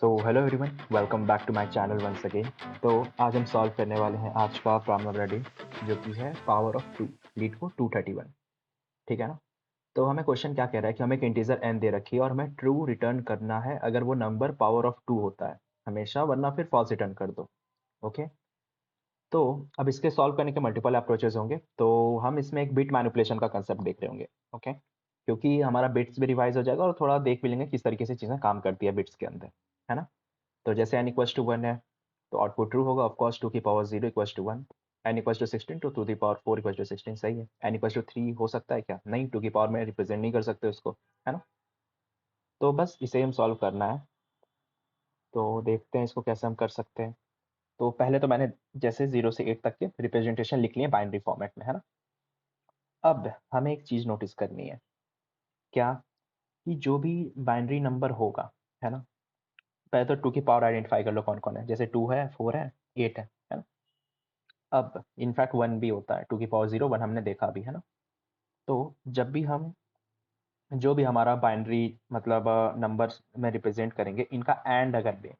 So hello everyone, welcome back to my channel once again. तो आज हम solve करने वाले हैं आज का प्रॉब्लम रेडी, जो कि है पावर ऑफ 2 लीड को 231। ठीक है ना। तो हमें क्वेश्चन क्या कह रहा है कि हमें एक इंटीजर n दे रखी है और हमें ट्रू रिटर्न करना है अगर वो नंबर पावर ऑफ 2 होता है हमेशा, वरना फिर फॉल्स रिटर्न कर दो। ओके। तो अब इसके सॉल्व करने के मल्टीपल अप्रोचेस होंगे, तो हम इसमें एक बिट मैनिपुलेशन का कंसेप्ट देख रहे होंगे। ओके। क्योंकि हमारा बिट्स भी रिवाइज हो जाएगा और थोड़ा देख भी लेंगे किस तरीके से चीज़ें काम करती है बिट्स के अंदर, है ना। तो जैसे n इक्वल्स टू 1 है तो आउटपुट ट्रू होगा, ऑफ कोर्स 2 की power 0 equals to 1। n equals to 16 तो 2 की पावर 4 इक्वल्स टू 16 सही है। n इक्वल्स टू 3 हो सकता है क्या? नहीं, 2 की पावर में रिप्रेजेंट नहीं कर सकते उसको, है ना। तो बस इसे हम सॉल्व करना है। तो देखते हैं इसको कैसे हम कर सकते हैं। तो पहले तो मैंने जैसे 0 से 8 तक के रिप्रेजेंटेशन लिख लिए बाइनरी फॉर्मेट में, है ना। अब हमें एक चीज़ नोटिस करनी है, क्या कि जो भी बाइनरी नंबर होगा, है ना, पहले तो 2 की पावर आइडेंटिफाई कर लो कौन कौन है। जैसे 2 है, 4 है, 8 है ना। अब इनफैक्ट 1 भी होता है, 2 की पावर 0 1 हमने देखा भी, है ना। तो जब भी हम जो भी हमारा बाइनरी मतलब नंबर्स में रिप्रेजेंट करेंगे, इनका एंड अगर दें,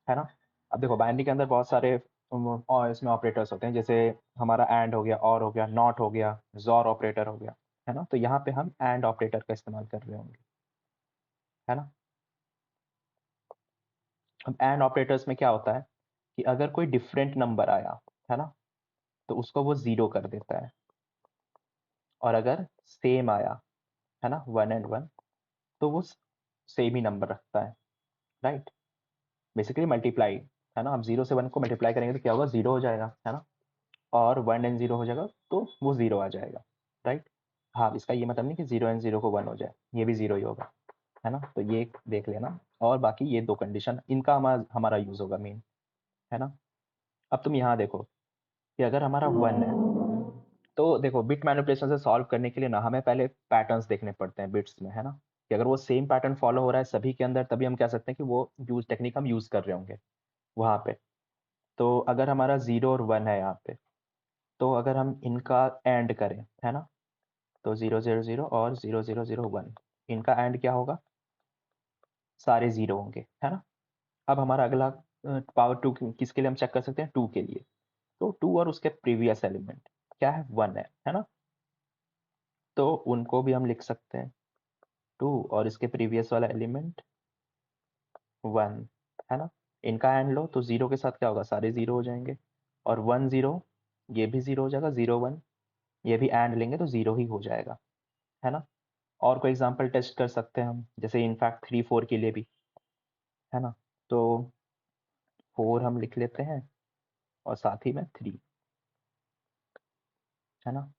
है ना। अब देखो बाइनरी के अंदर बहुत सारे और इसमें ऑपरेटर्स होते हैं, जैसे हमारा एंड हो गया, और हो गया, नॉट हो गया, जॉर ऑपरेटर हो गया, है ना। तो यहाँ पे हम एंड ऑपरेटर का इस्तेमाल कर रहे होंगे, है ना। अब एंड ऑपरेटर्स में क्या होता है कि अगर कोई डिफरेंट नंबर आया, है ना, तो उसको वो जीरो कर देता है। और अगर सेम आया, है ना, 1 एंड 1, तो वो सेम ही नंबर रखता है, राइट। बेसिकली मल्टीप्लाई, है ना। अब 0 से 1 को मल्टीप्लाई करेंगे तो क्या होगा, 0 हो जाएगा, है ना। और 1 एंड 0 हो जाएगा तो वो 0 आ जाएगा, राइट। हाँ, इसका ये मतलब नहीं कि 0 एंड 0 को 1 हो जाए, ये भी 0 ही होगा, है ना। तो ये देख लेना। और बाकी ये दो कंडीशन इनका हमारा यूज होगा मेन, है ना। अब तुम यहाँ देखो कि अगर हमारा 1 है, तो देखो बिट मैनिपुलेशन से सॉल्व करने के लिए ना हमें पहले पैटर्न्स देखने पड़ते हैं बिट्स में, है ना। कि अगर वो सेम पैटर्न फॉलो हो रहा है सभी के अंदर, तभी हम कह सकते हैं कि वो यूज टेक्निक हम यूज कर रहे होंगे वहां पे। तो अगर हमारा 0 और 1 है यहाँ पे, तो अगर हम इनका एंड करें, है ना, तो 0 0 0 और 0 0 0 1, इनका एंड क्या होगा, सारे 0 होंगे, है ना। अब हमारा अगला पावर 2 किसके लिए हम चेक कर सकते हैं, 2 के लिए। तो 2 और उसके प्रीवियस एलिमेंट क्या है, 1 है ना। तो उनको भी हम लिख सकते हैं 2 और इसके प्रीवियस वाला एलिमेंट 1, है ना। इनका एंड लो तो 0 के साथ क्या होगा, सारे 0 हो जाएंगे। और 1 0, ये भी 0 हो जाएगा, 0 1, ये भी एंड लेंगे तो 0 ही हो जाएगा, है ना। और कोई एग्जांपल टेस्ट कर सकते हैं हम, जैसे इनफैक्ट 3 4 के लिए भी, है ना। तो 4 हम लिख लेते हैं और साथ ही में 3, है ना।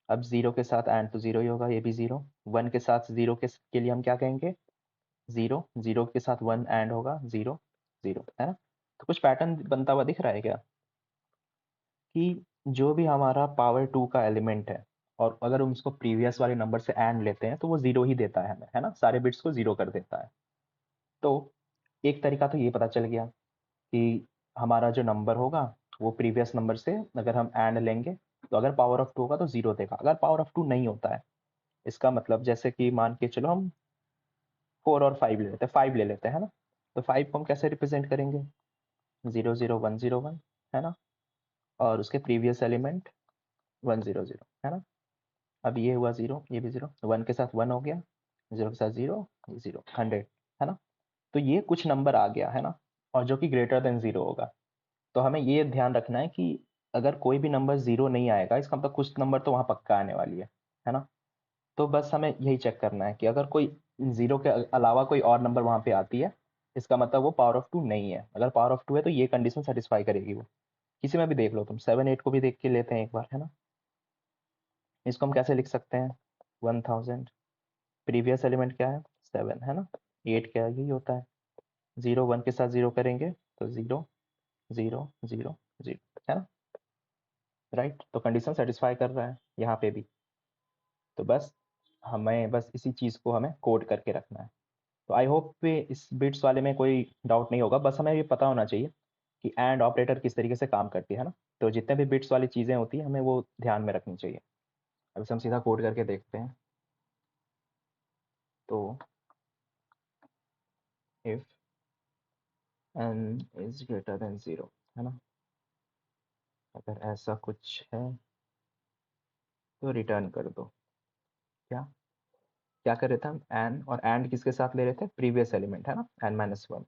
अब 0 के साथ एंड तो 0 ही होगा, ये भी 0। 1 के साथ 0 के लिए हम क्या कहेंगे, 0 0 के साथ 1 एंड होगा, 0 0, है ना। तो कुछ पैटर्न बनता हुआ दिख रहा है क्या, कि जो भी हमारा पावर 2 का एलिमेंट है, और अगर हम उसको प्रीवियस वाले नंबर से एंड लेते हैं तो वो 0 ही देता है हमें, है ना, सारे बिट्स को 0 कर देता है। तो एक तरीका तो ये पता चल गया कि हमारा जो नंबर होगा वो प्रीवियस नंबर से अगर हम एंड लेंगे, तो अगर पावर ऑफ 2 होगा तो 0 देगा। अगर पावर ऑफ 2 नहीं होता है, इसका मतलब जैसे कि मान के चलो हम 4 और 5 ले लेते हैं, 5 ले लेते हैं, है ना। तो 5 को हम कैसे रिप्रेजेंट करेंगे, 0 0 1 0 1, है ना। और उसके प्रीवियस एलिमेंट 1 0 0, है ना। अब ये हुआ 0, ये भी 0, 1 के साथ 1 हो गया, 0 के साथ 0, ये 0, 100, है ना। तो ये कुछ नंबर आ गया, है ना, और जो कि ग्रेटर देन 0 होगा। तो हमें ये ध्यान रखना है कि अगर कोई भी नंबर 0 नहीं आएगा, इसका मतलब कुछ नंबर तो वहाँ पक्का आने वाली है ना। तो बस हमें यही चेक करना है कि अगर कोई 0 के अलावा कोई और नंबर वहाँ पे आती है, इसका मतलब वो पावर ऑफ 2 नहीं है। अगर पावर ऑफ 2 है तो ये कंडीशन सेटिस्फाई करेगी वो। किसी में भी देख लो तुम, 7 8 को भी देख के लेते हैं एक बार, है ना। इसको हम कैसे लिख सकते हैं, 1000, प्रीवियस एलिमेंट क्या है, 7, है ना। 8 क्या यही होता है, 0 1 के साथ 0 करेंगे तो 0 0 0 0, है ना, राइट। तो कंडीशन सेटिस्फाई कर रहा है यहाँ पे भी। तो बस हमें बस इसी चीज़ को हमें कोड करके रखना है। तो आई होप पे इस बिट्स वाले में कोई डाउट नहीं होगा। बस हमें ये पता होना चाहिए कि एंड ऑपरेटर किस तरीके से काम करती है ना। तो जितने भी बिट्स वाली चीज़ें होती हैं हमें वो ध्यान में रखनी चाहिए। अब इसे हम सीधा कोड करके देखते हैं। तो if n is greater than 0, है ना। अगर ऐसा कुछ है तो रिटर्न कर दो। क्या क्या कर रहे थे हम, एन, और एंड किसके साथ ले रहे थे, प्रीवियस एलिमेंट, है ना, n-1।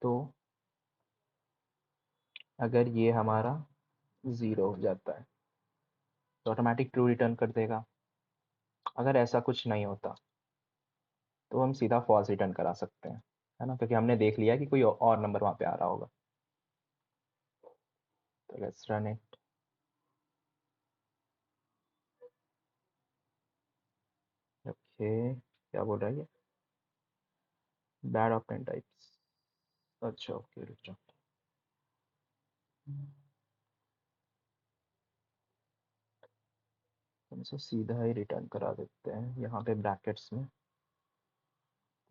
तो अगर ये हमारा 0 हो जाता है तो ऑटोमेटिक ट्रू रिटर्न कर देगा। अगर ऐसा कुछ नहीं होता तो हम सीधा फॉल्स रिटर्न करा सकते हैं, है ना, क्योंकि हमने देख लिया कि कोई और नंबर वहाँ पे आ रहा होगा। तो लेट्स रन इट। ओके, क्या बोल रहा है ये, बैड ऑफ 10 टाइप्स। अच्छा ओके, रुक जाओ। हम इसे सीधा ही रिटर्न करा देते हैं यहाँ पे ब्रैकेट्स में,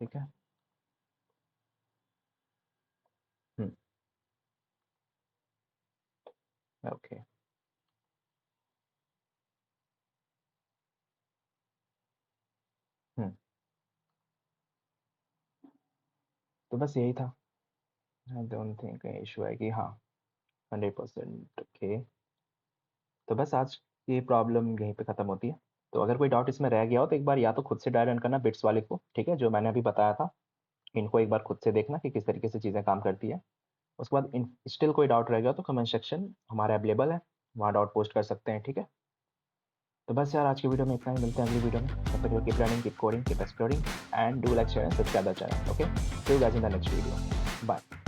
ठीक है। ओके, तो बस यही था। आई डोंट थिंक इशू है कि हाँ 100%। ओके, तो बस आज की प्रॉब्लम यहीं पे ख़त्म होती है। तो अगर कोई डाउट इसमें रह गया हो तो एक बार या तो खुद से डायल रन करना बिट्स वाले को, ठीक है, जो मैंने अभी बताया था, इनको एक बार खुद से देखना कि किस तरीके से चीज़ें काम करती है। उसके बाद इन स्टिल कोई डाउट रह गया तो कमेंट सेक्शन हमारा अवेलेबल है, वहाँ डाउट पोस्ट कर सकते हैं, ठीक है। तो बस यार आज की वीडियो में इतना ही, मिलते हैं अगली वीडियो में। तब तक keep learning, keep coding, keep exploring and do like share and subscribe the channel. Okay, see you guys in the next video, bye.